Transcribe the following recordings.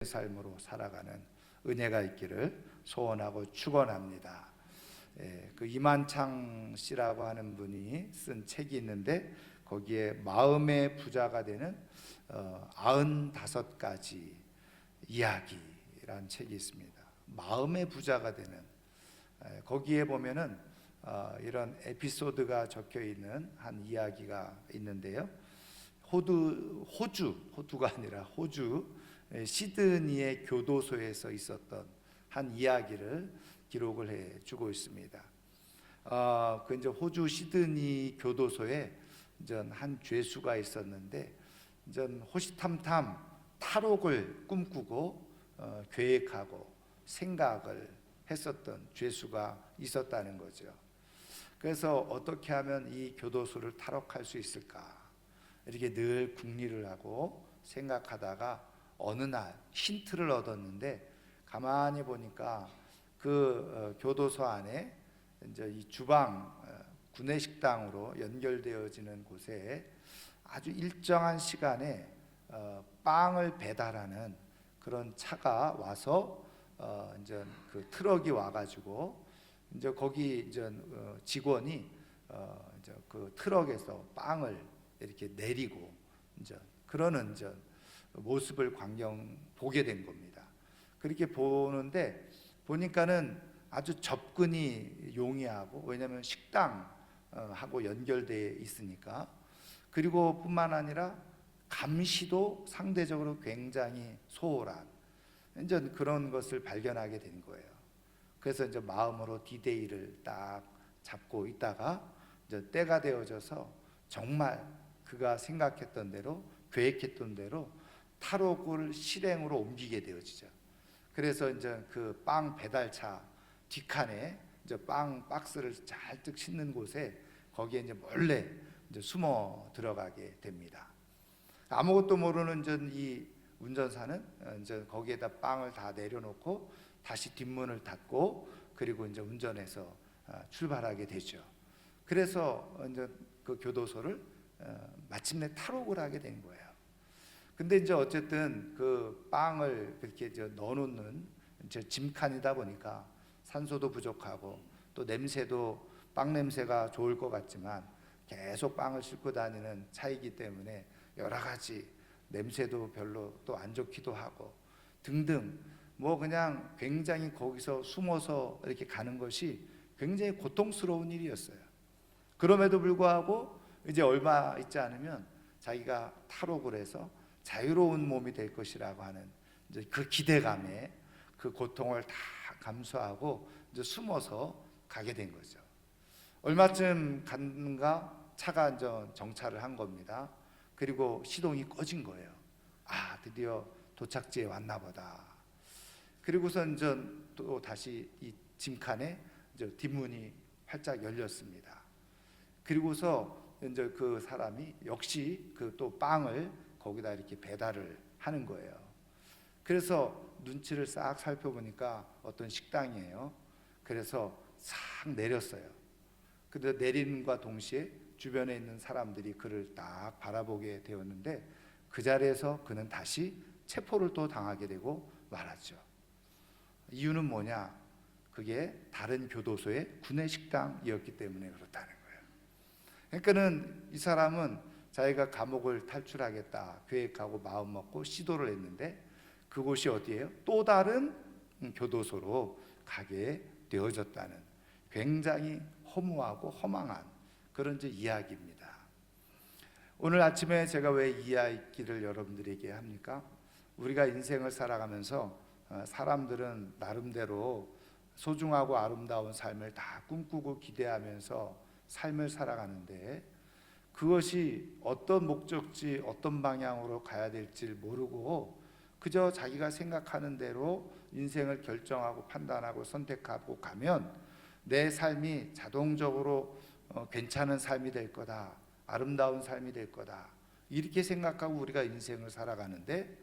삶으로 살아가는 은혜가 있기를 소원하고 축원합니다. 그 이만창 씨라고 하는 분이 쓴 책이 있는데 거기에 마음의 부자가 되는 95가지 이야기라는 책이 있습니다. 마음의 부자가 되는, 거기에 보면은 이런 에피소드가 적혀 있는 한 이야기가 있는데요. 호주가 아니라 호주 시드니의 교도소에서 있었던 한 이야기를 기록을 해주고 있습니다. 그 이제 호주 시드니 교도소에 이제 한 죄수가 있었는데 이제 호시탐탐 탈옥을 꿈꾸고 계획하고 생각을 했었던 죄수가 있었다는 거죠. 그래서 어떻게 하면 이 교도소를 탈옥할 수 있을까 이렇게 늘 궁리를 하고 생각하다가 어느 날 힌트를 얻었는데 가만히 보니까 그 교도소 안에 이제 이 주방 구내식당으로 연결되어지는 곳에 아주 일정한 시간에 빵을 배달하는 그런 차가 와서 이제 그 트럭이 와가지고 이제 거기 이제 직원이 이제 그 트럭에서 빵을 이렇게 내리고 이제 그러는 이제 모습을 광경 보게 된 겁니다. 그렇게 보니까는 아주 접근이 용이하고, 왜냐하면 식당하고 연결되어 있으니까. 그리고 뿐만 아니라 감시도 상대적으로 굉장히 소홀한 이제 그런 것을 발견하게 된 거예요. 그래서 이제 마음으로 디데이를 딱 잡고 있다가 이제 때가 되어져서 정말 그가 생각했던 대로, 계획했던 대로 탈옥을 실행으로 옮기게 되어지죠. 그래서 이제 그 빵 배달차 뒷칸에 이제 빵 박스를 잔뜩 싣는 곳에 거기에 이제 몰래 이제 숨어 들어가게 됩니다. 아무것도 모르는 이제 이 운전사는 이제 거기에다 빵을 다 내려놓고 다시 뒷문을 닫고 그리고 이제 운전해서 출발하게 되죠. 그래서 이제 그 교도소를 마침내 탈옥을 하게 된 거예요. 근데 이제 어쨌든 그 빵을 그렇게 이제 넣어놓는 이제 짐칸이다 보니까 산소도 부족하고 또 냄새도 빵 냄새가 좋을 것 같지만 계속 빵을 싣고 다니는 차이기 때문에 여러 가지 냄새도 별로 또 안 좋기도 하고 등등 뭐 그냥 굉장히 거기서 숨어서 이렇게 가는 것이 굉장히 고통스러운 일이었어요. 그럼에도 불구하고 이제 얼마 있지 않으면 자기가 탈옥을 해서 자유로운 몸이 될 것이라고 하는 이제 그 기대감에 그 고통을 다 감수하고 이제 숨어서 가게 된 거죠. 얼마쯤 갔는가 차가 이제 정차를 한 겁니다. 그리고 시동이 꺼진 거예요. 아, 드디어 도착지에 왔나 보다. 그리고서 이제 또 다시 이 짐칸에 이제 뒷문이 활짝 열렸습니다. 그리고서 이제 그 사람이 역시 그 또 빵을 거기다 이렇게 배달을 하는 거예요. 그래서 눈치를 싹 살펴보니까 어떤 식당이에요. 그래서 싹 내렸어요. 근데 내리는과 동시에 주변에 있는 사람들이 그를 딱 바라보게 되었는데 그 자리에서 그는 다시 체포를 또 당하게 되고 말았죠. 이유는 뭐냐? 그게 다른 교도소의 구내식당이었기 때문에 그렇다는 거예요. 그러니까는 이 사람은 자기가 감옥을 탈출하겠다 계획하고 마음 먹고 시도를 했는데 그곳이 어디예요? 또 다른 교도소로 가게 되어졌다는 굉장히 허무하고 허망한 그런 이제 이야기입니다. 오늘 아침에 제가 왜 이 이야기를 여러분들에게 합니까? 우리가 인생을 살아가면서 사람들은 나름대로 소중하고 아름다운 삶을 다 꿈꾸고 기대하면서 삶을 살아가는데 그것이 어떤 목적지, 어떤 방향으로 가야 될지 모르고 그저 자기가 생각하는 대로 인생을 결정하고 판단하고 선택하고 가면 내 삶이 자동적으로 괜찮은 삶이 될 거다, 아름다운 삶이 될 거다 이렇게 생각하고 우리가 인생을 살아가는데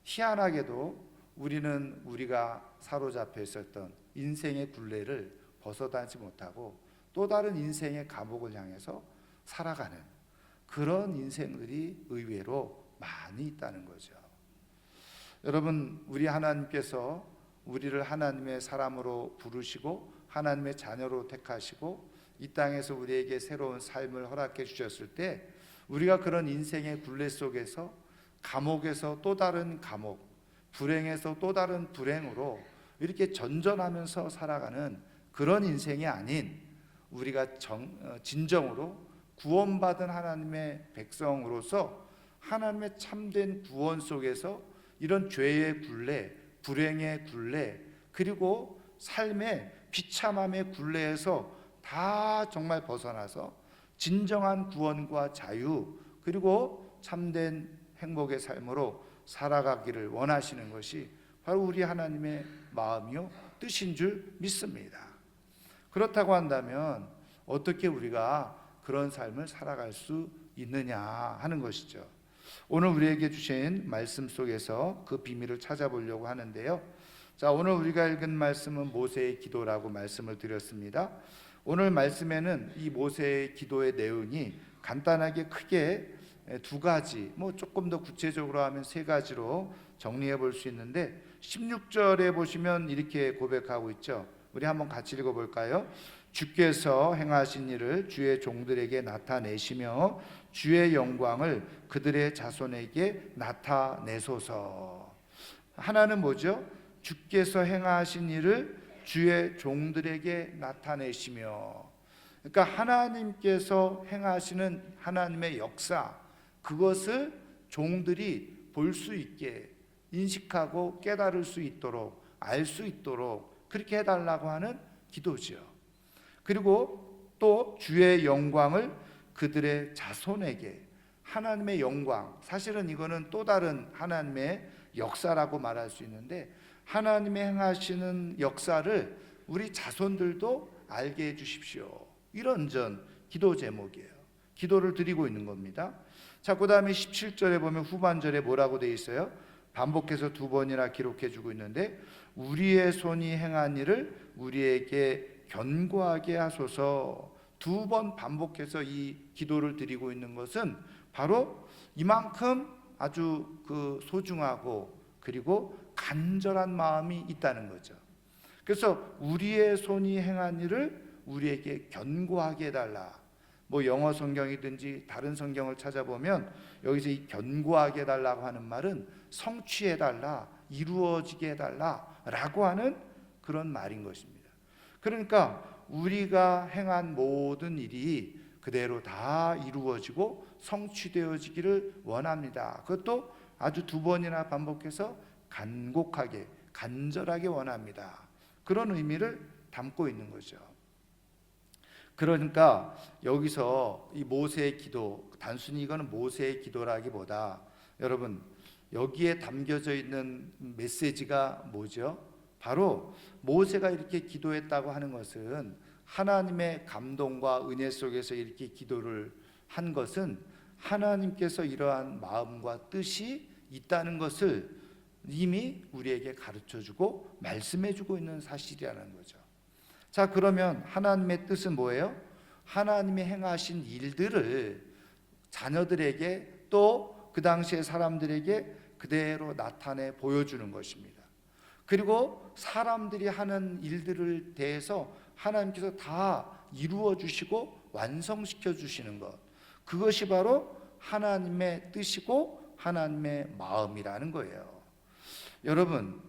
희한하게도 우리는 우리가 사로잡혀 있었던 인생의 굴레를 벗어나지 못하고 또 다른 인생의 감옥을 향해서 살아가는 그런 인생들이 의외로 많이 있다는 거죠. 여러분, 우리 하나님께서 우리를 하나님의 사람으로 부르시고 하나님의 자녀로 택하시고 이 땅에서 우리에게 새로운 삶을 허락해 주셨을 때, 우리가 그런 인생의 굴레 속에서 감옥에서 또 다른 감옥, 불행에서 또 다른 불행으로 이렇게 전전하면서 살아가는 그런 인생이 아닌, 우리가 진정으로 구원받은 하나님의 백성으로서 하나님의 참된 구원 속에서 이런 죄의 굴레, 불행의 굴레, 그리고 삶의 비참함의 굴레에서 다 정말 벗어나서 진정한 구원과 자유, 그리고 참된 행복의 삶으로 살아가기를 원하시는 것이 바로 우리 하나님의 마음이요 뜻인 줄 믿습니다. 그렇다고 한다면 어떻게 우리가 그런 삶을 살아갈 수 있느냐 하는 것이죠. 오늘 우리에게 주신 말씀 속에서 그 비밀을 찾아보려고 하는데요. 자, 오늘 우리가 읽은 말씀은 모세의 기도라고 말씀을 드렸습니다. 오늘 말씀에는 이 모세의 기도의 내용이 간단하게 크게 두 가지, 조금 더 구체적으로 하면 세 가지로 정리해 볼 수 있는데, 16절에 보시면 이렇게 고백하고 있죠. 우리 한번 같이 읽어볼까요? 주께서 행하신 일을 주의 종들에게 나타내시며 주의 영광을 그들의 자손에게 나타내소서. 하나는 뭐죠? 주께서 행하신 일을 주의 종들에게 나타내시며, 그러니까 하나님께서 행하시는 하나님의 역사, 그것을 종들이 볼 수 있게, 인식하고 깨달을 수 있도록, 알 수 있도록 그렇게 해달라고 하는 기도죠. 그리고 또 주의 영광을 그들의 자손에게, 하나님의 영광, 사실은 이거는 또 다른 하나님의 역사라고 말할 수 있는데, 하나님의 행하시는 역사를 우리 자손들도 알게 해 주십시오, 이런 기도 제목이에요. 기도를 드리고 있는 겁니다. 자, 그 다음에 17절에 보면 후반절에 뭐라고 되어 있어요? 반복해서 두 번이나 기록해 주고 있는데, 우리의 손이 행한 일을 우리에게 견고하게 하소서. 두 번 반복해서 이 기도를 드리고 있는 것은 바로 이만큼 아주 소중하고 그리고 간절한 마음이 있다는 거죠. 그래서 우리의 손이 행한 일을 우리에게 견고하게 해달라. 영어 성경이든지 다른 성경을 찾아보면 여기서 이 견고하게 해달라고 하는 말은 성취해달라, 이루어지게 해달라라고 하는 그런 말인 것입니다. 그러니까 우리가 행한 모든 일이 그대로 다 이루어지고 성취되어지기를 원합니다. 그것도 아주 두 번이나 반복해서 간곡하게, 간절하게 원합니다. 그런 의미를 담고 있는 거죠. 그러니까 여기서 이 모세의 기도, 단순히 이거는 모세의 기도라기보다 여러분, 여기에 담겨져 있는 메시지가 뭐죠? 바로 모세가 이렇게 기도했다고 하는 것은, 하나님의 감동과 은혜 속에서 이렇게 기도를 한 것은 하나님께서 이러한 마음과 뜻이 있다는 것을 이미 우리에게 가르쳐주고 말씀해주고 있는 사실이라는 거죠. 자, 그러면 하나님의 뜻은 뭐예요? 하나님이 행하신 일들을 자녀들에게, 또 그 당시의 사람들에게 그대로 나타내 보여주는 것입니다. 그리고 사람들이 하는 일들을 대해서 하나님께서 다 이루어 주시고 완성시켜 주시는 것, 그것이 바로 하나님의 뜻이고 하나님의 마음이라는 거예요. 여러분,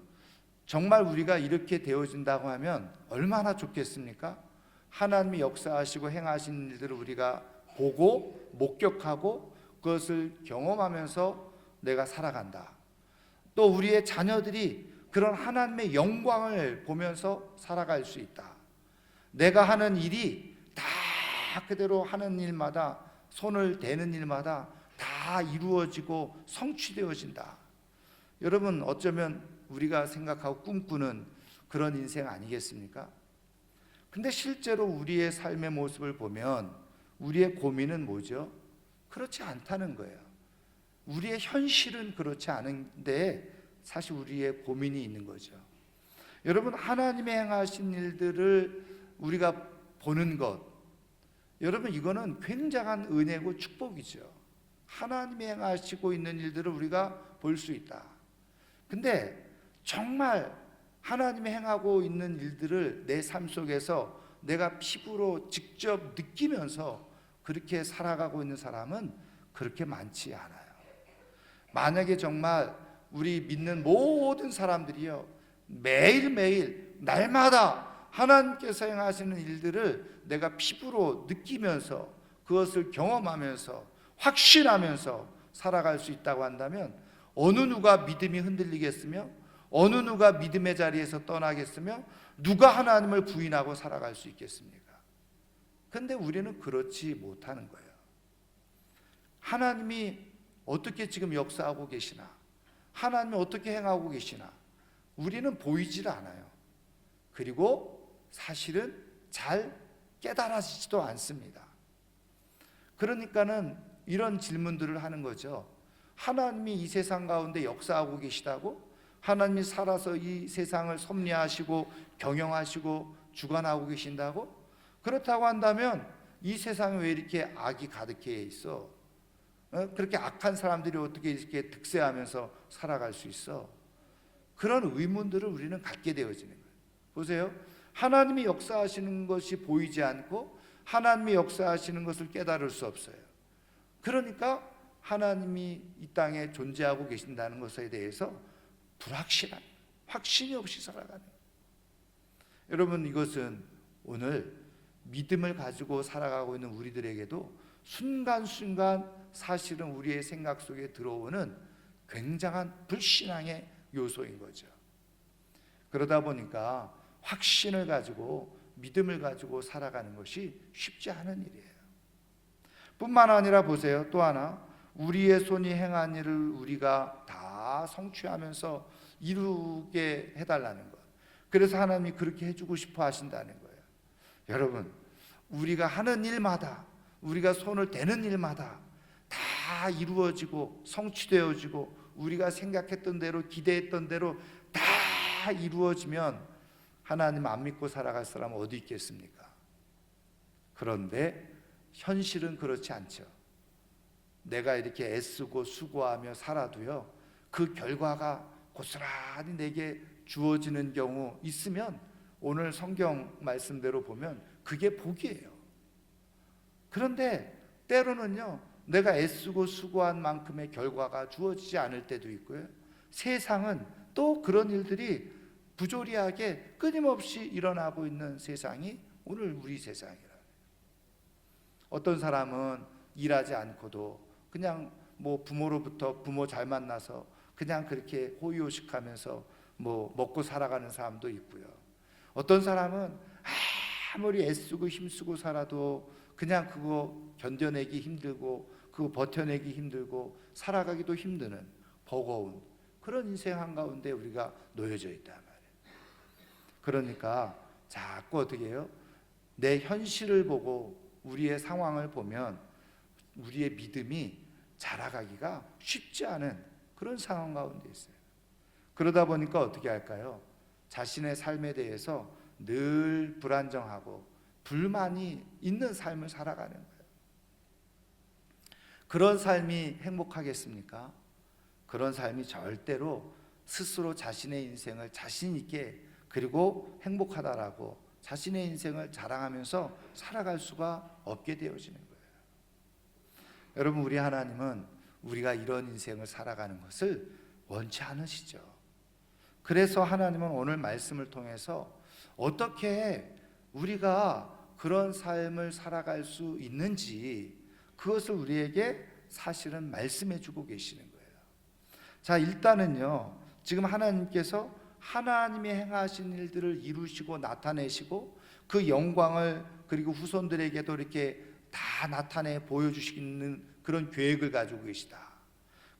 정말 우리가 이렇게 되어진다고 하면 얼마나 좋겠습니까? 하나님이 역사하시고 행하신 일들을 우리가 보고 목격하고 그것을 경험하면서 내가 살아간다. 또 우리의 자녀들이 그런 하나님의 영광을 보면서 살아갈 수 있다. 내가 하는 일이 다 그대로 하는 일마다, 손을 대는 일마다 다 이루어지고 성취되어진다. 여러분, 어쩌면 우리가 생각하고 꿈꾸는 그런 인생 아니겠습니까? 근데 실제로 우리의 삶의 모습을 보면 우리의 고민은 뭐죠? 그렇지 않다는 거예요. 우리의 현실은 그렇지 않은데 사실 우리의 고민이 있는 거죠. 여러분, 하나님의 행하신 일들을 우리가 보는 것, 여러분, 이거는 굉장한 은혜고 축복이죠. 하나님이 행하시고 있는 일들을 우리가 볼 수 있다. 근데 정말 하나님이 행하고 있는 일들을 내 삶 속에서 내가 피부로 직접 느끼면서 그렇게 살아가고 있는 사람은 그렇게 많지 않아요. 만약에 정말 우리 믿는 모든 사람들이요, 매일매일 날마다 하나님께서 행하시는 일들을 내가 피부로 느끼면서 그것을 경험하면서 확신하면서 살아갈 수 있다고 한다면 어느 누가 믿음이 흔들리겠으며 어느 누가 믿음의 자리에서 떠나겠으며 누가 하나님을 부인하고 살아갈 수 있겠습니까? 근데 우리는 그렇지 못하는 거예요. 하나님이 어떻게 지금 역사하고 계시나, 하나님이 어떻게 행하고 계시나 우리는 보이질 않아요. 그리고 사실은 잘 깨달아지지도 않습니다. 그러니까는 이런 질문들을 하는 거죠. 하나님이 이 세상 가운데 역사하고 계시다고? 하나님이 살아서 이 세상을 섭리하시고 경영하시고 주관하고 계신다고? 그렇다고 한다면 이 세상에 왜 이렇게 악이 가득해 있어? 그렇게 악한 사람들이 어떻게 이렇게 득세하면서 살아갈 수 있어? 그런 의문들을 우리는 갖게 되어지는 거예요. 보세요. 하나님이 역사하시는 것이 보이지 않고 하나님이 역사하시는 것을 깨달을 수 없어요. 그러니까 하나님이 이 땅에 존재하고 계신다는 것에 대해서 불확실한, 확신이 없이 살아가는 거예요. 여러분, 이것은 오늘 믿음을 가지고 살아가고 있는 우리들에게도 순간순간 사실은 우리의 생각 속에 들어오는 굉장한 불신앙의 요소인 거죠. 그러다 보니까 확신을 가지고 믿음을 가지고 살아가는 것이 쉽지 않은 일이에요. 뿐만 아니라 보세요. 또 하나, 우리의 손이 행한 일을 우리가 다 성취하면서 이루게 해달라는 것. 그래서 하나님이 그렇게 해주고 싶어 하신다는 거예요. 여러분, 우리가 하는 일마다, 우리가 손을 대는 일마다 다 이루어지고 성취되어지고 우리가 생각했던 대로, 기대했던 대로 다 이루어지면 하나님 안 믿고 살아갈 사람은 어디 있겠습니까? 그런데 현실은 그렇지 않죠. 내가 이렇게 애쓰고 수고하며 살아도요, 그 결과가 고스란히 내게 주어지는 경우 있으면 오늘 성경 말씀대로 보면 그게 복이에요. 그런데 때로는요, 내가 애쓰고 수고한 만큼의 결과가 주어지지 않을 때도 있고요, 세상은 또 그런 일들이 부조리하게 끊임없이 일어나고 있는 세상이 오늘 우리 세상이라. 어떤 사람은 일하지 않고도 그냥 부모로부터 부모 잘 만나서 그냥 그렇게 호의호식하면서 먹고 살아가는 사람도 있고요. 어떤 사람은 아무리 애쓰고 힘쓰고 살아도 그냥 그거 견뎌내기 힘들고 그거 버텨내기 힘들고 살아가기도 힘드는 버거운 그런 인생 한가운데 우리가 놓여져 있단 말이에요. 그러니까 자꾸 어떻게 해요? 내 현실을 보고 우리의 상황을 보면 우리의 믿음이 자라가기가 쉽지 않은 그런 상황 가운데 있어요. 그러다 보니까 어떻게 할까요? 자신의 삶에 대해서 늘 불안정하고 불만이 있는 삶을 살아가는 거예요. 그런 삶이 행복하겠습니까? 그런 삶이 절대로 스스로 자신의 인생을 자신 있게 그리고 행복하다라고 자신의 인생을 자랑하면서 살아갈 수가 없게 되어지는 거예요. 여러분, 우리 하나님은 우리가 이런 인생을 살아가는 것을 원치 않으시죠. 그래서 하나님은 오늘 말씀을 통해서 어떻게 우리가 그런 삶을 살아갈 수 있는지 그것을 우리에게 사실은 말씀해 주고 계시는 거예요. 자, 일단은요, 지금 하나님께서 하나님이 행하신 일들을 이루시고 나타내시고 그 영광을 그리고 후손들에게도 이렇게 다 나타내 보여주시는 그런 계획을 가지고 계시다.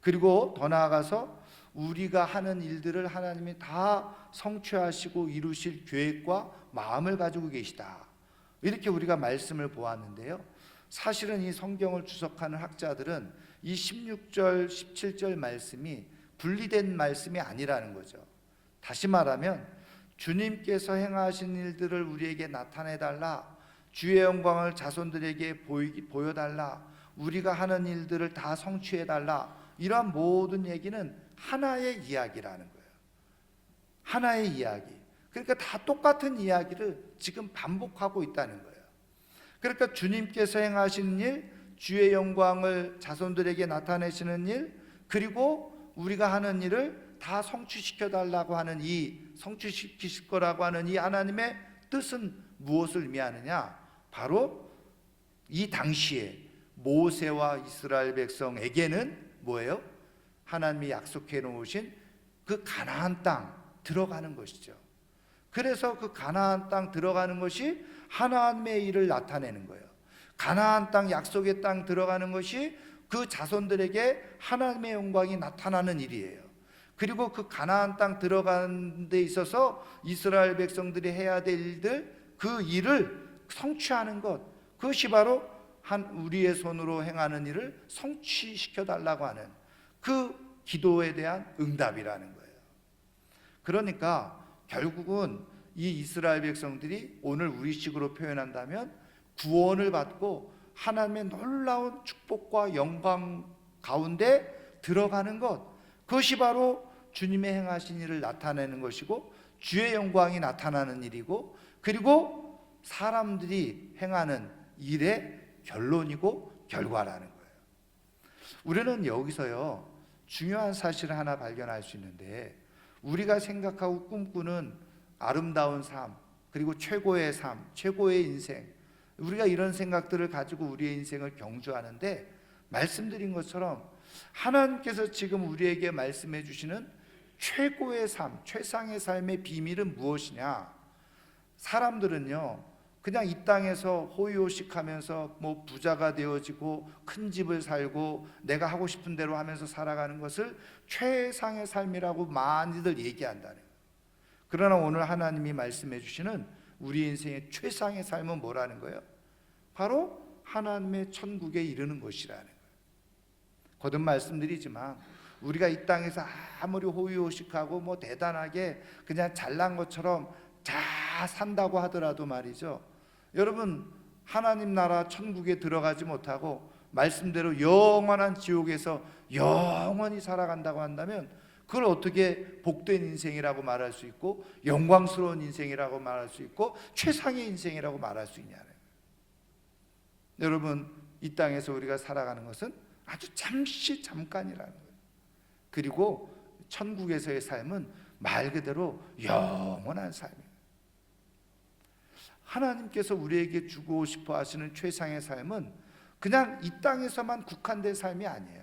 그리고 더 나아가서 우리가 하는 일들을 하나님이 다 성취하시고 이루실 계획과 마음을 가지고 계시다. 이렇게 우리가 말씀을 보았는데요, 사실은 이 성경을 주석하는 학자들은 이 16절, 17절 말씀이 분리된 말씀이 아니라는 거죠. 다시 말하면 주님께서 행하신 일들을 우리에게 나타내달라, 주의 영광을 자손들에게 보여달라, 우리가 하는 일들을 다 성취해달라, 이러한 모든 얘기는 하나의 이야기라는 거예요. 하나의 이야기. 그러니까 다 똑같은 이야기를 지금 반복하고 있다는 거예요. 그러니까 주님께서 행하시는 일, 주의 영광을 자손들에게 나타내시는 일, 그리고 우리가 하는 일을 다 성취시켜 달라고 하는 성취시키실 거라고 하는 이 하나님의 뜻은 무엇을 의미하느냐? 바로 이 당시에 모세와 이스라엘 백성에게는 뭐예요? 하나님이 약속해 놓으신 그 가나안 땅 들어가는 것이죠. 그래서 그 가나안 땅 들어가는 것이 하나님의 일을 나타내는 거예요. 가나안 땅, 약속의 땅 들어가는 것이 그 자손들에게 하나님의 영광이 나타나는 일이에요. 그리고 그 가나안 땅 들어가는 데 있어서 이스라엘 백성들이 해야 될 일들, 그 일을 성취하는 것, 그것이 바로 우리의 손으로 행하는 일을 성취시켜 달라고 하는 그 기도에 대한 응답이라는 거예요. 그러니까 결국은 이 이스라엘 백성들이 오늘 우리식으로 표현한다면 구원을 받고 하나님의 놀라운 축복과 영광 가운데 들어가는 것, 그것이 바로 주님의 행하신 일을 나타내는 것이고 주의 영광이 나타나는 일이고, 그리고 사람들이 행하는 일의 결론이고 결과라는 거예요. 우리는 여기서요 중요한 사실을 하나 발견할 수 있는데, 우리가 생각하고 꿈꾸는 아름다운 삶, 그리고 최고의 삶, 최고의 인생, 우리가 이런 생각들을 가지고 우리의 인생을 경주하는데, 말씀드린 것처럼 하나님께서 지금 우리에게 말씀해 주시는 최고의 삶, 최상의 삶의 비밀은 무엇이냐? 사람들은요 그냥 이 땅에서 호의호식하면서 뭐 부자가 되어지고 큰 집을 살고 내가 하고 싶은 대로 하면서 살아가는 것을 최상의 삶이라고 많이들 얘기한다는 거예요. 그러나 오늘 하나님이 말씀해 주시는 우리 인생의 최상의 삶은 뭐라는 거예요? 바로 하나님의 천국에 이르는 것이라는 거예요. 거듭 말씀드리지만 우리가 이 땅에서 아무리 호의호식하고 뭐 대단하게 그냥 잘난 것처럼 잘 산다고 하더라도 말이죠, 여러분 하나님 나라 천국에 들어가지 못하고 말씀대로 영원한 지옥에서 영원히 살아간다고 한다면 그걸 어떻게 복된 인생이라고 말할 수 있고 영광스러운 인생이라고 말할 수 있고 최상의 인생이라고 말할 수 있냐는 거예요. 여러분 이 땅에서 우리가 살아가는 것은 아주 잠깐이라는 거예요. 그리고 천국에서의 삶은 말 그대로 영원한 삶이에요. 하나님께서 우리에게 주고 싶어 하시는 최상의 삶은 그냥 이 땅에서만 국한된 삶이 아니에요.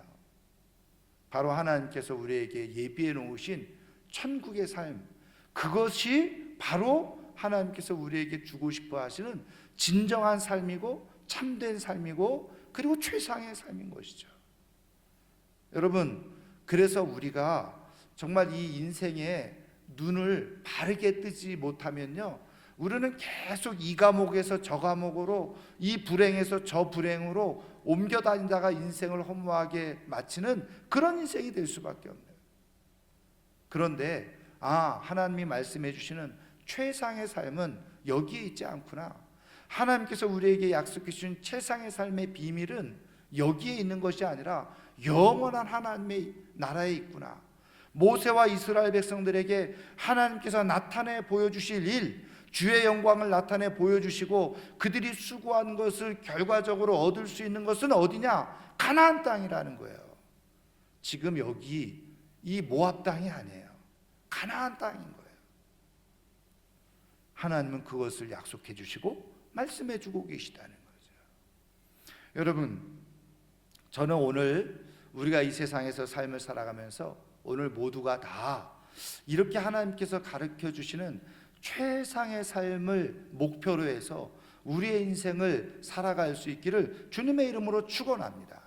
바로 하나님께서 우리에게 예비해 놓으신 천국의 삶, 그것이 바로 하나님께서 우리에게 주고 싶어 하시는 진정한 삶이고 참된 삶이고 그리고 최상의 삶인 것이죠. 여러분, 그래서 우리가 정말 이 인생에 눈을 바르게 뜨지 못하면요, 우리는 계속 이 과목에서 저 과목으로, 이 불행에서 저 불행으로 옮겨 다니다가 인생을 허무하게 마치는 그런 인생이 될 수밖에 없네요. 그런데 하나님이 말씀해 주시는 최상의 삶은 여기에 있지 않구나. 하나님께서 우리에게 약속해 주신 최상의 삶의 비밀은 여기에 있는 것이 아니라 영원한 하나님의 나라에 있구나. 모세와 이스라엘 백성들에게 하나님께서 나타내 보여주실 일, 주의 영광을 나타내 보여주시고 그들이 수고한 것을 결과적으로 얻을 수 있는 것은 어디냐? 가나안 땅이라는 거예요. 지금 여기 이 모압 땅이 아니에요. 가나안 땅인 거예요. 하나님은 그것을 약속해 주시고 말씀해 주고 계시다는 거죠. 여러분, 저는 오늘 우리가 이 세상에서 삶을 살아가면서 오늘 모두가 다 이렇게 하나님께서 가르쳐 주시는 최상의 삶을 목표로 해서 우리의 인생을 살아갈 수 있기를 주님의 이름으로 축원합니다.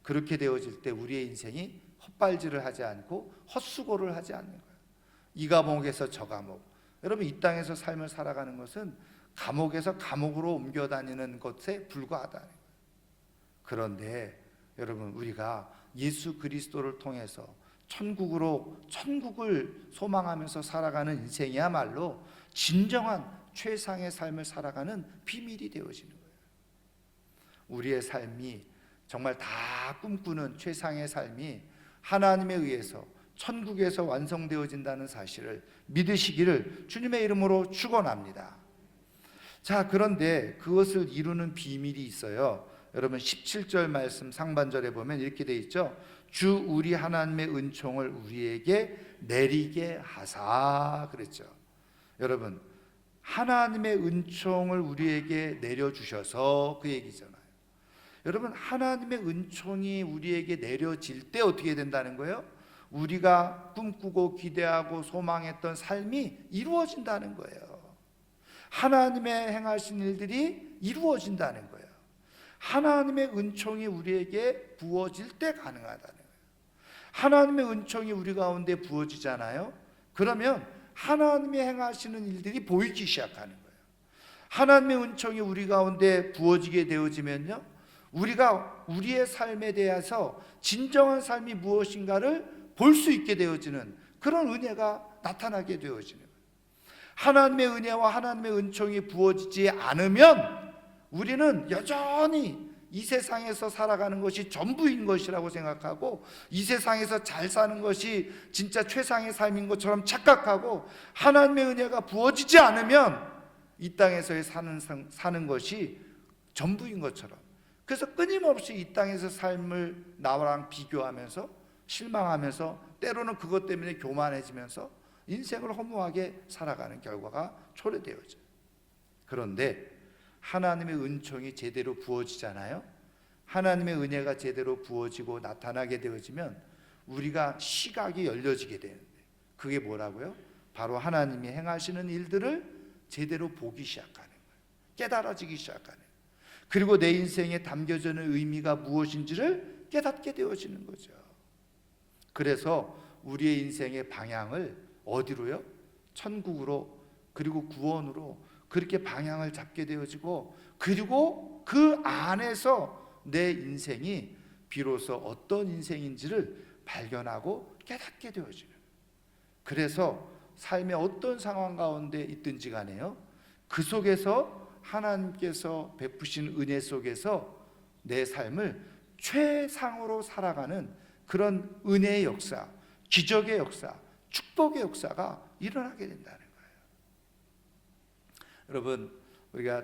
그렇게 되어질 때 우리의 인생이 헛발질을 하지 않고 헛수고를 하지 않는 거예요. 이 과목에서 저 과목. 여러분, 이 땅에서 삶을 살아가는 것은 감옥에서 감옥으로 옮겨 다니는 것에 불과하다는 거예요. 그런데 여러분, 우리가 예수 그리스도를 통해서 천국을 소망하면서 살아가는 인생이야말로 진정한 최상의 삶을 살아가는 비밀이 되어지는 거예요. 우리의 삶이 정말 다 꿈꾸는 최상의 삶이 하나님에 의해서 천국에서 완성되어진다는 사실을 믿으시기를 주님의 이름으로 축원합니다. 자, 그런데 그것을 이루는 비밀이 있어요. 여러분 17절 말씀 상반절에 보면 이렇게 돼 있죠. 주 우리 하나님의 은총을 우리에게 내리게 하사 그랬죠. 여러분 하나님의 은총을 우리에게 내려주셔서 그 얘기잖아요. 여러분 하나님의 은총이 우리에게 내려질 때 어떻게 된다는 거예요? 우리가 꿈꾸고 기대하고 소망했던 삶이 이루어진다는 거예요. 하나님의 행하신 일들이 이루어진다는 거예요. 하나님의 은총이 우리에게 부어질 때 가능하다는 거예요. 하나님의 은총이 우리 가운데 부어지잖아요. 그러면 하나님이 행하시는 일들이 보이기 시작하는 거예요. 하나님의 은총이 우리 가운데 부어지게 되어지면요, 우리가 우리의 삶에 대해서 진정한 삶이 무엇인가를 볼 수 있게 되어지는 그런 은혜가 나타나게 되어지는 거예요. 하나님의 은혜와 하나님의 은총이 부어지지 않으면 우리는 여전히 이 세상에서 살아가는 것이 전부인 것이라고 생각하고, 이 세상에서 잘 사는 것이 진짜 최상의 삶인 것처럼 착각하고, 하나님의 은혜가 부어지지 않으면 이 땅에서의 사는 것이 전부인 것처럼, 그래서 끊임없이 이 땅에서 삶을 나랑 비교하면서 실망하면서 때로는 그것 때문에 교만해지면서 인생을 허무하게 살아가는 결과가 초래되어져요. 그런데 하나님의 은총이 제대로 부어지잖아요. 하나님의 은혜가 제대로 부어지고 나타나게 되어지면 우리가 시각이 열려지게 되는데, 그게 뭐라고요? 바로 하나님이 행하시는 일들을 제대로 보기 시작하는 거예요. 깨달아지기 시작하는 거예요. 그리고 내 인생에 담겨져 있는 의미가 무엇인지를 깨닫게 되어지는 거죠. 그래서 우리의 인생의 방향을 어디로요? 천국으로, 그리고 구원으로 그렇게 방향을 잡게 되어지고, 그리고 그 안에서 내 인생이 비로소 어떤 인생인지를 발견하고 깨닫게 되어지는, 그래서 삶의 어떤 상황 가운데 있든지 간에요, 그 속에서 하나님께서 베푸신 은혜 속에서 내 삶을 최상으로 살아가는 그런 은혜의 역사, 기적의 역사, 축복의 역사가 일어나게 된다는 거예요. 여러분, 우리가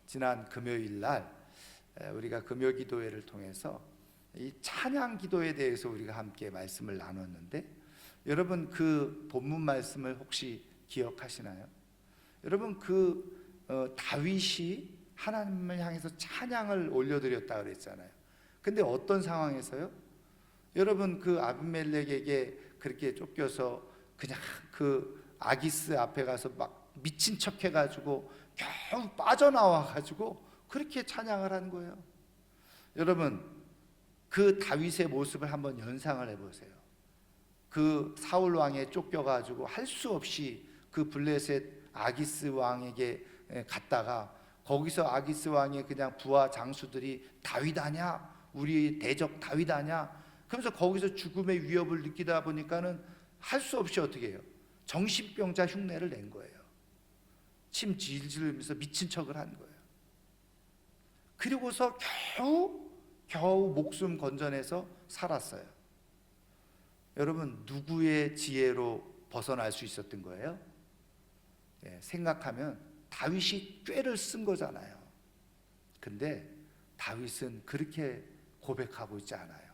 지난 금요일 날 우리가 금요 기도회를 통해서 이 찬양 기도에 대해서 우리가 함께 말씀을 나눴는데, 여러분 그 본문 말씀을 혹시 기억하시나요? 여러분 다윗이 하나님을 향해서 찬양을 올려드렸다 그랬잖아요. 근데 어떤 상황에서요? 여러분 그 아비멜렉에게 그렇게 쫓겨서 그냥 그 아기스 앞에 가서 막 미친 척 해가지고 겨우 빠져나와가지고 그렇게 찬양을 한 거예요. 여러분 그 다윗의 모습을 한번 연상을 해보세요. 그 사울 왕에 쫓겨가지고 할 수 없이 그 블레셋 아기스 왕에게 갔다가, 거기서 아기스 왕의 그냥 부하 장수들이 다윗 아냐, 우리 대적 다윗 아냐, 그러면서 거기서 죽음의 위협을 느끼다 보니까는 할 수 없이 어떻게 해요? 정신병자 흉내를 낸 거예요. 침 질질 흘리면서 미친 척을 한 거예요. 그리고서 겨우 목숨 건져내서 살았어요. 여러분 누구의 지혜로 벗어날 수 있었던 거예요? 생각하면 다윗이 꾀를 쓴 거잖아요. 근데 다윗은 그렇게 고백하고 있지 않아요.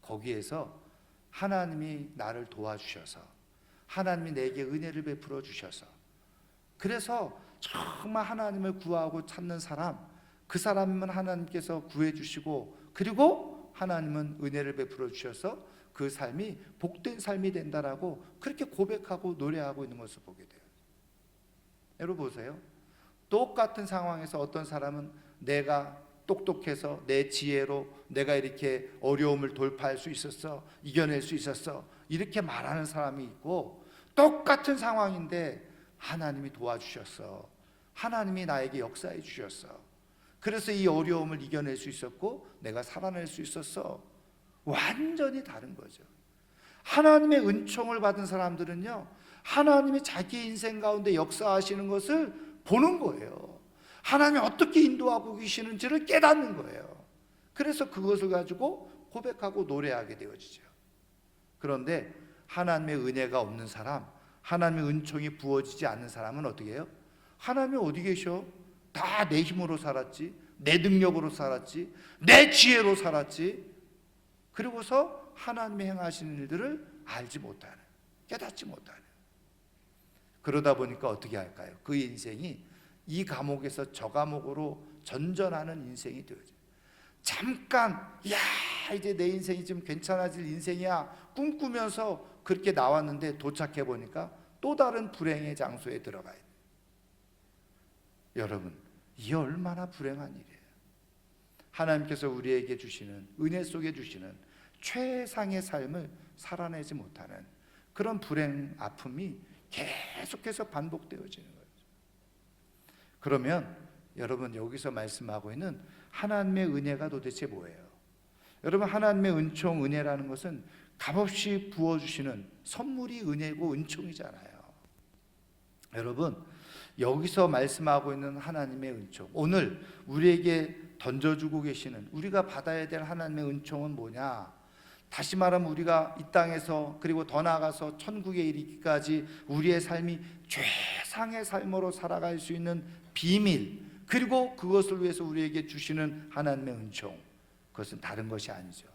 거기에서 하나님이 나를 도와주셔서, 하나님이 내게 은혜를 베풀어 주셔서, 그래서 정말 하나님을 구하고 찾는 사람, 그 사람은 하나님께서 구해주시고, 그리고 하나님은 은혜를 베풀어 주셔서 그 삶이 복된 삶이 된다라고 그렇게 고백하고 노래하고 있는 것을 보게 돼요. 여러분 보세요. 똑같은 상황에서 어떤 사람은 내가 똑똑해서 내 지혜로 내가 이렇게 어려움을 돌파할 수 있었어, 이겨낼 수 있었어, 이렇게 말하는 사람이 있고, 똑같은 상황인데 하나님이 도와주셨어, 하나님이 나에게 역사해 주셨어, 그래서 이 어려움을 이겨낼 수 있었고 내가 살아낼 수 있었어. 완전히 다른 거죠. 하나님의 은총을 받은 사람들은요, 하나님이 자기 인생 가운데 역사하시는 것을 보는 거예요. 하나님이 어떻게 인도하고 계시는지를 깨닫는 거예요. 그래서 그것을 가지고 고백하고 노래하게 되어지죠. 그런데 하나님의 은혜가 없는 사람, 하나님의 은총이 부어지지 않는 사람은 어떻게 해요? 하나님이 어디 계셔? 다 내 힘으로 살았지, 내 능력으로 살았지, 내 지혜로 살았지. 그리고서 하나님이 행하시는 일들을 알지 못하는, 깨닫지 못하는. 그러다 보니까 어떻게 할까요? 그 인생이 이 감옥에서 저 감옥으로 전전하는 인생이 되어져요. 잠깐, 야, 이제 내 인생이 좀 괜찮아질 인생이야 꿈꾸면서 그렇게 나왔는데 도착해 보니까 또 다른 불행의 장소에 들어가야 돼요. 여러분, 이게 얼마나 불행한 일이에요. 하나님께서 우리에게 주시는, 은혜 속에 주시는 최상의 삶을 살아내지 못하는 그런 불행, 아픔이 계속해서 반복되어지는 거예요. 그러면 여러분, 여기서 말씀하고 있는 하나님의 은혜가 도대체 뭐예요? 여러분, 하나님의 은총, 은혜라는 것은 값없이 부어주시는 선물이 은혜고 은총이잖아요. 여러분, 여기서 말씀하고 있는 하나님의 은총, 오늘 우리에게 던져주고 계시는, 우리가 받아야 될 하나님의 은총은 뭐냐? 다시 말하면 우리가 이 땅에서, 그리고 더 나아가서 천국에 이르기까지 우리의 삶이 최상의 삶으로 살아갈 수 있는 비밀, 그리고 그것을 위해서 우리에게 주시는 하나님의 은총, 그것은 다른 것이 아니죠.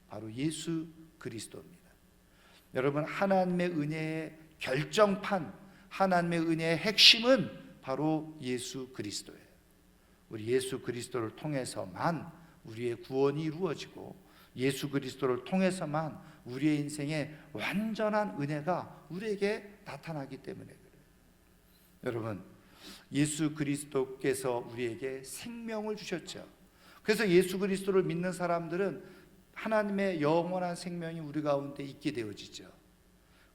바로 예수 그리스도입니다. 여러분, 하나님의 은혜의 결정판, 하나님의 은혜의 핵심은 바로 예수 그리스도예요. 우리 예수 그리스도를 통해서만 우리의 구원이 이루어지고, 예수 그리스도를 통해서만 우리의 인생에 완전한 은혜가 우리에게 나타나기 때문에 그래요. 여러분, 예수 그리스도께서 우리에게 생명을 주셨죠. 그래서 예수 그리스도를 믿는 사람들은 하나님의 영원한 생명이 우리 가운데 있게 되어지죠.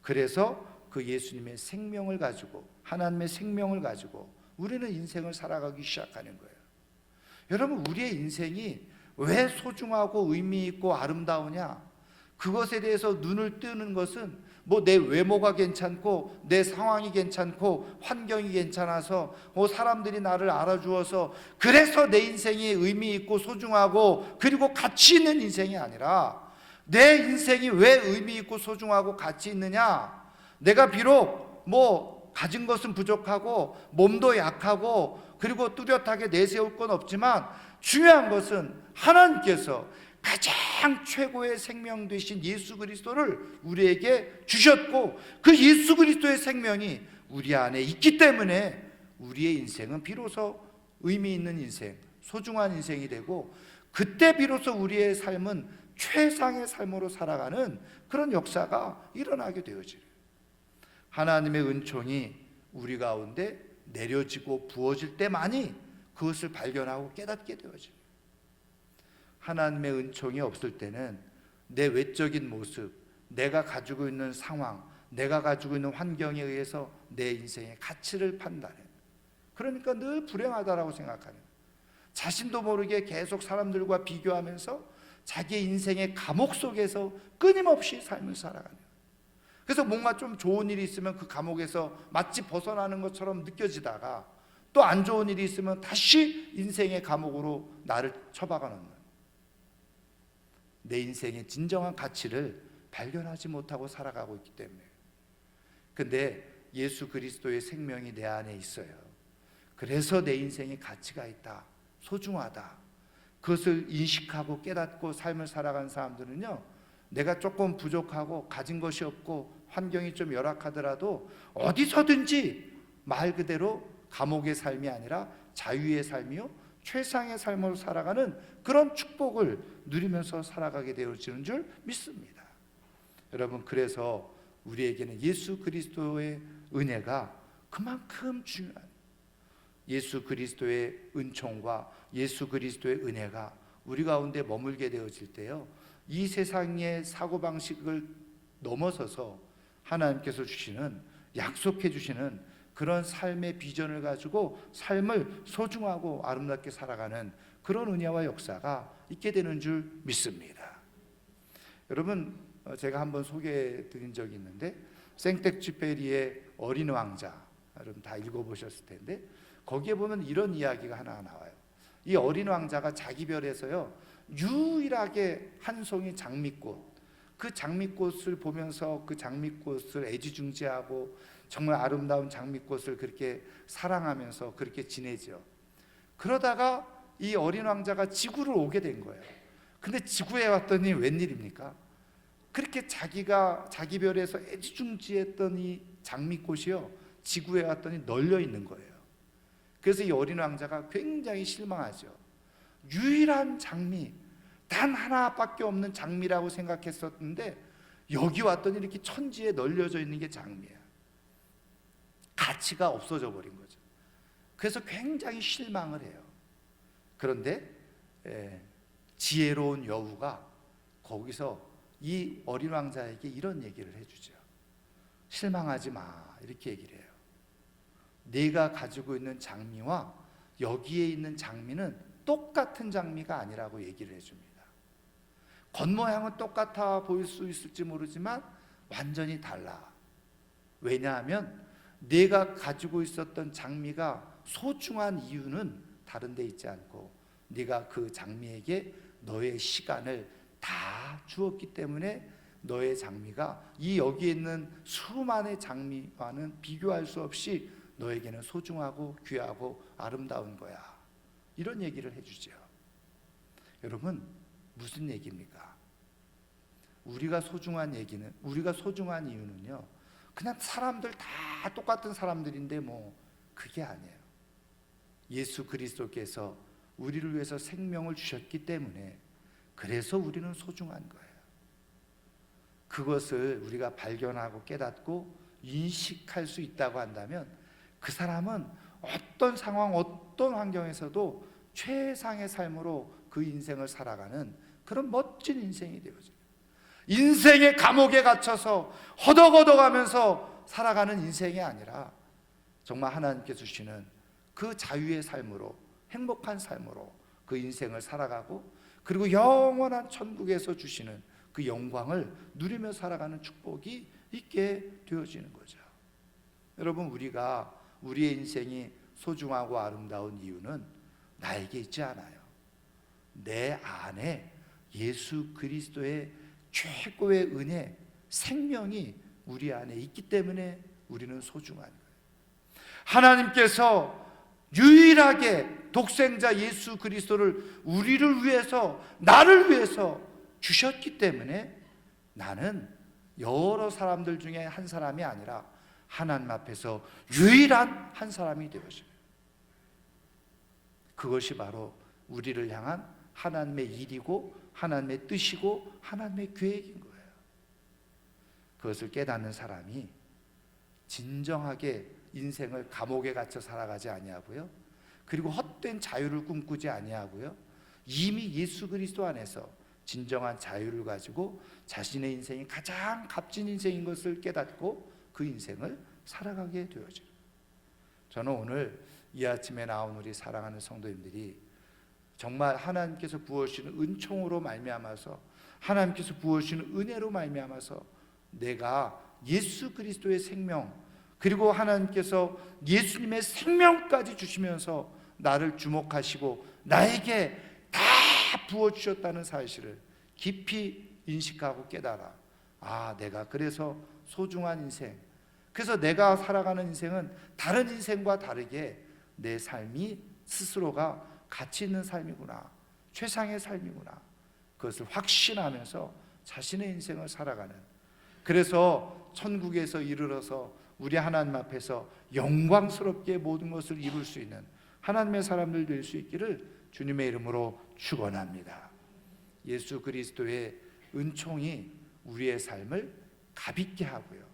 그래서 그 예수님의 생명을 가지고, 하나님의 생명을 가지고 우리는 인생을 살아가기 시작하는 거예요. 여러분, 우리의 인생이 왜 소중하고 의미 있고 아름다우냐? 그것에 대해서 눈을 뜨는 것은 뭐 내 외모가 괜찮고, 내 상황이 괜찮고, 환경이 괜찮아서, 사람들이 나를 알아주어서 그래서 내 인생이 의미 있고 소중하고 그리고 가치 있는 인생이 아니라, 내 인생이 왜 의미 있고 소중하고 가치 있느냐? 내가 비록 뭐 가진 것은 부족하고 몸도 약하고 그리고 뚜렷하게 내세울 건 없지만, 중요한 것은 하나님께서 가장 최고의 생명 되신 예수 그리스도를 우리에게 주셨고, 그 예수 그리스도의 생명이 우리 안에 있기 때문에 우리의 인생은 비로소 의미 있는 인생, 소중한 인생이 되고, 그때 비로소 우리의 삶은 최상의 삶으로 살아가는 그런 역사가 일어나게 되어져요. 하나님의 은총이 우리 가운데 내려지고 부어질 때만이 그것을 발견하고 깨닫게 되어져요. 하나님의 은총이 없을 때는 내 외적인 모습, 내가 가지고 있는 상황, 내가 가지고 있는 환경에 의해서 내 인생의 가치를 판단해. 그러니까 늘 불행하다라고 생각하는, 자신도 모르게 계속 사람들과 비교하면서 자기의 인생의 감옥 속에서 끊임없이 삶을 살아가는. 그래서 뭔가 좀 좋은 일이 있으면 그 감옥에서 마치 벗어나는 것처럼 느껴지다가, 또 안 좋은 일이 있으면 다시 인생의 감옥으로 나를 처박아 놓는, 내 인생의 진정한 가치를 발견하지 못하고 살아가고 있기 때문에. 근데 예수 그리스도의 생명이 내 안에 있어요. 그래서 내 인생에 가치가 있다, 소중하다, 그것을 인식하고 깨닫고 삶을 살아가는 사람들은요, 내가 조금 부족하고 가진 것이 없고 환경이 좀 열악하더라도 어디서든지 말 그대로 감옥의 삶이 아니라 자유의 삶이요, 최상의 삶으로 살아가는 그런 축복을 누리면서 살아가게 되어지는 줄 믿습니다. 여러분, 그래서 우리에게는 예수 그리스도의 은혜가 그만큼 중요한, 예수 그리스도의 은총과 예수 그리스도의 은혜가 우리 가운데 머물게 되어질 때요, 이 세상의 사고방식을 넘어서서 하나님께서 주시는, 약속해 주시는 그런 삶의 비전을 가지고 삶을 소중하고 아름답게 살아가는 그런 은혜와 역사가 있게 되는 줄 믿습니다. 여러분, 제가 한번 소개해 드린 적이 있는데, 생텍쥐페리의 어린 왕자, 여러분 다 읽어보셨을 텐데, 거기에 보면 이런 이야기가 하나 나와요. 이 어린 왕자가 자기 별에서요, 유일하게 한 송이 장미꽃, 그 장미꽃을 보면서 그 장미꽃을 애지중지하고 정말 아름다운 장미꽃을 그렇게 사랑하면서 그렇게 지내죠. 그러다가 이 어린 왕자가 지구를 오게 된 거예요. 근데 지구에 왔더니 웬일입니까? 그렇게 자기가 자기 별에서 애지중지했던 이 장미꽃이요, 지구에 왔더니 널려 있는 거예요. 그래서 이 어린 왕자가 굉장히 실망하죠. 유일한 장미, 단 하나밖에 없는 장미라고 생각했었는데 여기 왔더니 이렇게 천지에 널려져 있는 게 장미야. 가치가 없어져 버린 거죠. 그래서 굉장히 실망을 해요. 그런데 지혜로운 여우가 거기서 이 어린 왕자에게 이런 얘기를 해주죠. 실망하지 마, 이렇게 얘기를 해요. 네가 가지고 있는 장미와 여기에 있는 장미는 똑같은 장미가 아니라고 얘기를 해줍니다. 겉모양은 똑같아 보일 수 있을지 모르지만 완전히 달라. 왜냐하면 네가 가지고 있었던 장미가 소중한 이유는 다른 데 있지 않고 네가 그 장미에게 너의 시간을 다 주었기 때문에 너의 장미가 이 여기에 있는 수많은 장미와는 비교할 수 없이 너에게는 소중하고 귀하고 아름다운 거야. 이런 얘기를 해주죠. 여러분, 무슨 얘기입니까? 우리가 소중한 이유는요, 그냥 사람들 다 똑같은 사람들인데 뭐 그게 아니에요. 예수 그리스도께서 우리를 위해서 생명을 주셨기 때문에 그래서 우리는 소중한 거예요. 그것을 우리가 발견하고 깨닫고 인식할 수 있다고 한다면 그 사람은 어떤 상황, 어떤 환경에서도 최상의 삶으로 그 인생을 살아가는 그런 멋진 인생이 되어져요. 인생의 감옥에 갇혀서 허덕허덕하면서 살아가는 인생이 아니라 정말 하나님께서 주시는 그 자유의 삶으로, 행복한 삶으로 그 인생을 살아가고, 그리고 영원한 천국에서 주시는 그 영광을 누리며 살아가는 축복이 있게 되어지는 거죠. 여러분, 우리의 인생이 소중하고 아름다운 이유는 나에게 있지 않아요. 내 안에 예수 그리스도의 최고의 은혜, 생명이 우리 안에 있기 때문에 우리는 소중한 거예요. 하나님께서 유일하게 독생자 예수 그리스도를 우리를 위해서, 나를 위해서 주셨기 때문에 나는 여러 사람들 중에 한 사람이 아니라 하나님 앞에서 유일한 한 사람이 되어져요. 그것이 바로 우리를 향한 하나님의 일이고 하나님의 뜻이고 하나님의 계획인 거예요. 그것을 깨닫는 사람이 진정하게 인생을 감옥에 갇혀 살아가지 아니하고요, 그리고 헛된 자유를 꿈꾸지 아니하고요, 이미 예수 그리스도 안에서 진정한 자유를 가지고 자신의 인생이 가장 값진 인생인 것을 깨닫고 그 인생을 살아가게 되어져요. 저는 오늘 이 아침에 나온 우리 사랑하는 성도님들이 정말 하나님께서 부어주시는 은총으로 말미암아서, 하나님께서 부어주시는 은혜로 말미암아서 내가 예수 그리스도의 생명, 그리고 하나님께서 예수님의 생명까지 주시면서 나를 주목하시고 나에게 다 부어주셨다는 사실을 깊이 인식하고 깨달아, 내가 그래서 소중한 인생, 그래서 내가 살아가는 인생은 다른 인생과 다르게 내 삶이 스스로가 가치 있는 삶이구나, 최상의 삶이구나, 그것을 확신하면서 자신의 인생을 살아가는, 그래서 천국에서 이르러서 우리 하나님 앞에서 영광스럽게 모든 것을 이룰 수 있는 하나님의 사람들 될 수 있기를 주님의 이름으로 축원합니다. 예수 그리스도의 은총이 우리의 삶을 값있게 하고요,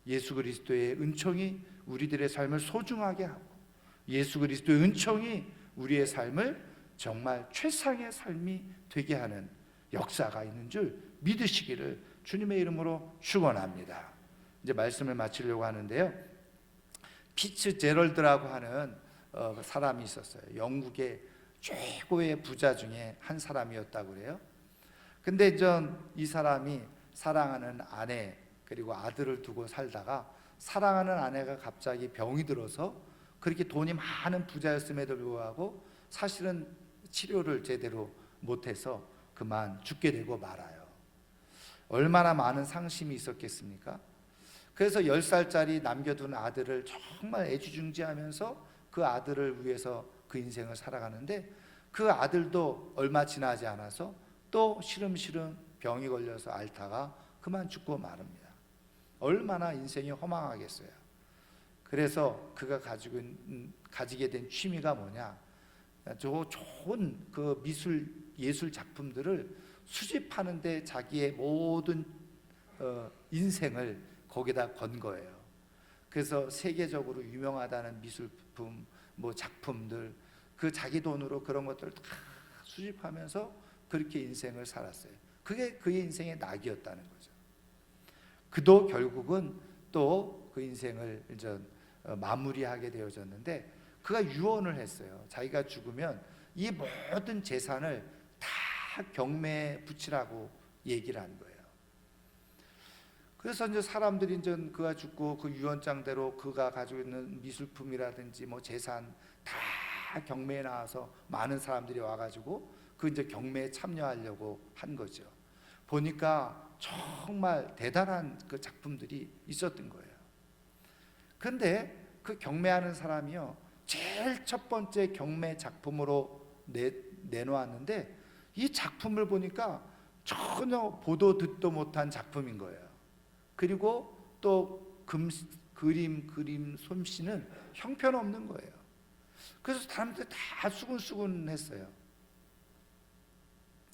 예수 그리스도의 은총이 우리들의 삶을 소중하게 하고, 예수 그리스도의 은총이 우리의 삶을 정말 최상의 삶이 되게 하는 역사가 있는 줄 믿으시기를 주님의 이름으로 축원합니다. 이제 말씀을 마치려고 하는데요, 피츠제럴드라고 하는 사람이 있었어요. 영국의 최고의 부자 중에 한 사람이었다고 그래요. 근데 이 사람이 사랑하는 아내 그리고 아들을 두고 살다가 사랑하는 아내가 갑자기 병이 들어서, 그렇게 돈이 많은 부자였음에도 불구하고 사실은 치료를 제대로 못해서 그만 죽게 되고 말아요. 얼마나 많은 상심이 있었겠습니까? 그래서 10살짜리 남겨둔 아들을 정말 애지중지하면서 그 아들을 위해서 그 인생을 살아가는데, 그 아들도 얼마 지나지 않아서 또 시름시름 병이 걸려서 앓다가 그만 죽고 마릅니다. 얼마나 인생이 허망하겠어요. 그래서 그가 가지게 된 취미가 뭐냐, 좋은 그 예술 작품들을 수집하는데 자기의 모든 인생을 거기다 건 거예요. 그래서 세계적으로 유명하다는 미술품, 작품들, 그 자기 돈으로 그런 것들을 다 수집하면서 그렇게 인생을 살았어요. 그게 그의 인생의 낙이었다는 거죠. 그도 결국은 또 그 인생을 이제 마무리하게 되어졌는데, 그가 유언을 했어요. 자기가 죽으면 이 모든 재산을 다 경매에 붙이라고 얘기를 한 거예요. 그래서 이제 사람들이 이제 그가 죽고 그 유언장대로 그가 가지고 있는 미술품이라든지 재산 다 경매에 나와서 많은 사람들이 와가지고 그 이제 경매에 참여하려고 한 거죠. 보니까 정말 대단한 그 작품들이 있었던 거예요. 그런데 그 경매하는 사람이요, 제일 첫 번째 경매 작품으로 내놓았는데, 이 작품을 보니까 전혀 보도 듣도 못한 작품인 거예요. 그리고 또 그림 솜씨는 형편없는 거예요. 그래서 사람들이 다 수근수근했어요.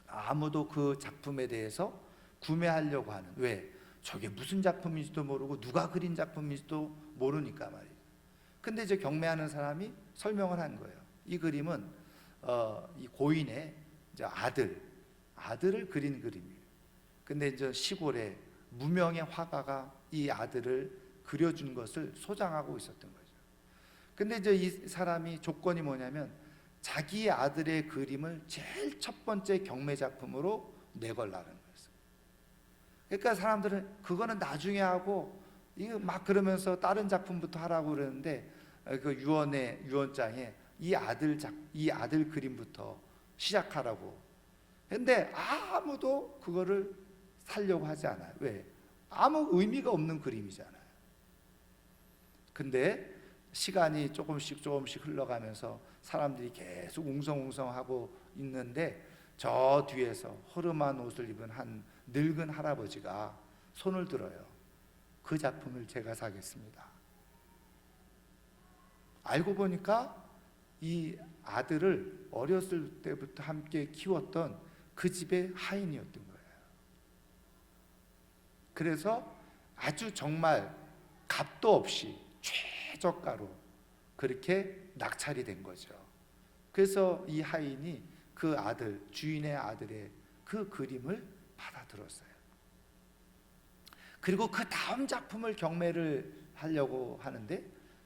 아무도 그 작품에 대해서 구매하려고 하는, 왜? 저게 무슨 작품인지도 모르고 누가 그린 작품인지도 모르니까 말이에요. 근데 이제 경매하는 사람이 설명을 한 거예요. 이 그림은 이 고인의 이제 아들을 그린 그림이에요. 근데 이제 시골에 무명의 화가가 이 아들을 그려준 것을 소장하고 있었던 거죠. 근데 이제 이 사람이 조건이 뭐냐면, 자기 아들의 그림을 제일 첫 번째 경매 작품으로 내걸라는 거예요. 그러니까 사람들은 그거는 나중에 하고, 이거 막 그러면서 다른 작품부터 하라고 그러는데, 그 유언장에 이 아들 그림부터 시작하라고. 근데 아무도 그거를 살려고 하지 않아요. 왜? 아무 의미가 없는 그림이잖아요. 근데 시간이 조금씩 흘러가면서 사람들이 계속 웅성웅성하고 있는데, 저 뒤에서 허름한 옷을 입은 한 늙은 할아버지가 손을 들어요. 그 작품을 제가 사겠습니다. 알고 보니까 이 아들을 어렸을 때부터 함께 키웠던 그 집의 하인이었던 거예요. 그래서 아주 정말 값도 없이 최저가로 그렇게 낙찰이 된 거죠. 그래서 이 하인이 그 주인의 아들의 그 그림을 받아들었어요. 그리고 그 다음 작품을 경매를 하려고 하는데,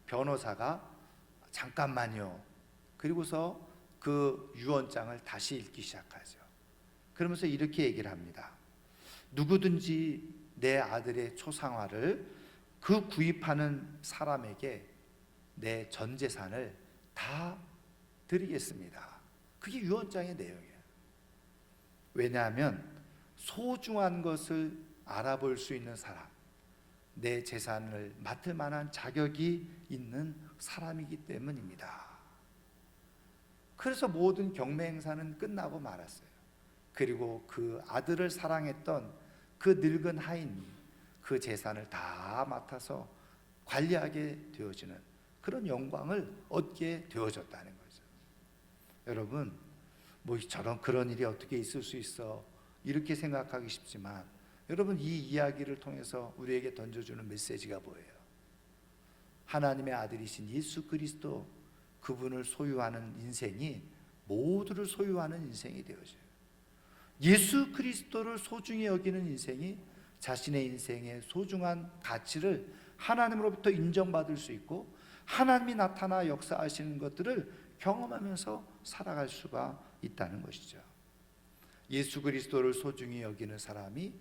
변호사가 잠깐만요. 그리고서 그 유언장을 다시 읽기 시작하죠. 그러면서 이렇게 얘기를 합니다. 누구든지 내 아들의 초상화를 그 구입하는 사람에게 내 전 재산을 다 드리겠습니다. 그게 유언장의 내용이에요. 왜냐하면 소중한 것을 알아볼 수 있는 사람, 내 재산을 맡을 만한 자격이 있는 사람이기 때문입니다. 그래서 모든 경매 행사는 끝나고 말았어요. 그리고 그 아들을 사랑했던 그 늙은 하인이 그 재산을 다 맡아서 관리하게 되어지는 그런 영광을 얻게 되어졌다는 거죠. 여러분, 그런 일이 어떻게 있을 수 있어? 이렇게 생각하기 쉽지만, 여러분, 이 이야기를 통해서 우리에게 던져주는 메시지가 뭐예요? 하나님의 아들이신 예수 그리스도, 그분을 소유하는 인생이 모두를 소유하는 인생이 되어져요. 예수 그리스도를 소중히 여기는 인생이 자신의 인생의 소중한 가치를 하나님으로부터 인정받을 수 있고, 하나님이 나타나 역사하시는 것들을 경험하면서 살아갈 수가 있다는 것이죠. 예수 그리스도를 소중히 여기는 사람이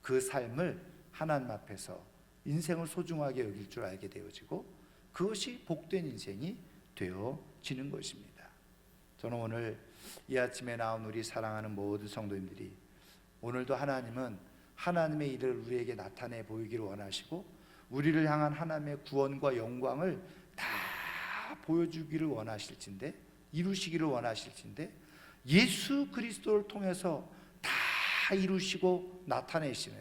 그 삶을 하나님 앞에서 인생을 소중하게 여길 줄 알게 되어지고, 그것이 복된 인생이 되어지는 것입니다. 저는 오늘 이 아침에 나온 우리 사랑하는 모든 성도님들이, 오늘도 하나님은 하나님의 일을 우리에게 나타내 보이기를 원하시고 우리를 향한 하나님의 구원과 영광을 다 보여주기를 원하실진데, 이루시기를 원하실진데, 예수 그리스도를 통해서 다 이루시고 나타내시는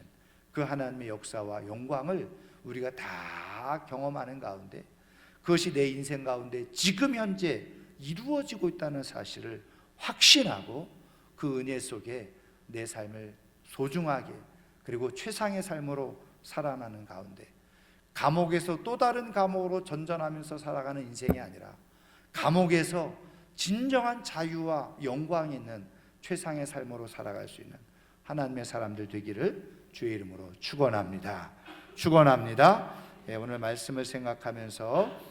그 하나님의 역사와 영광을 우리가 다 경험하는 가운데, 그것이 내 인생 가운데 지금 현재 이루어지고 있다는 사실을 확신하고 그 은혜 속에 내 삶을 소중하게 그리고 최상의 삶으로 살아가는 가운데, 감옥에서 또 다른 감옥으로 전전하면서 살아가는 인생이 아니라 감옥에서 진정한 자유와 영광이 있는 최상의 삶으로 살아갈 수 있는 하나님의 사람들 되기를 주의 이름으로 축원합니다. 축원합니다. 오늘 말씀을 생각하면서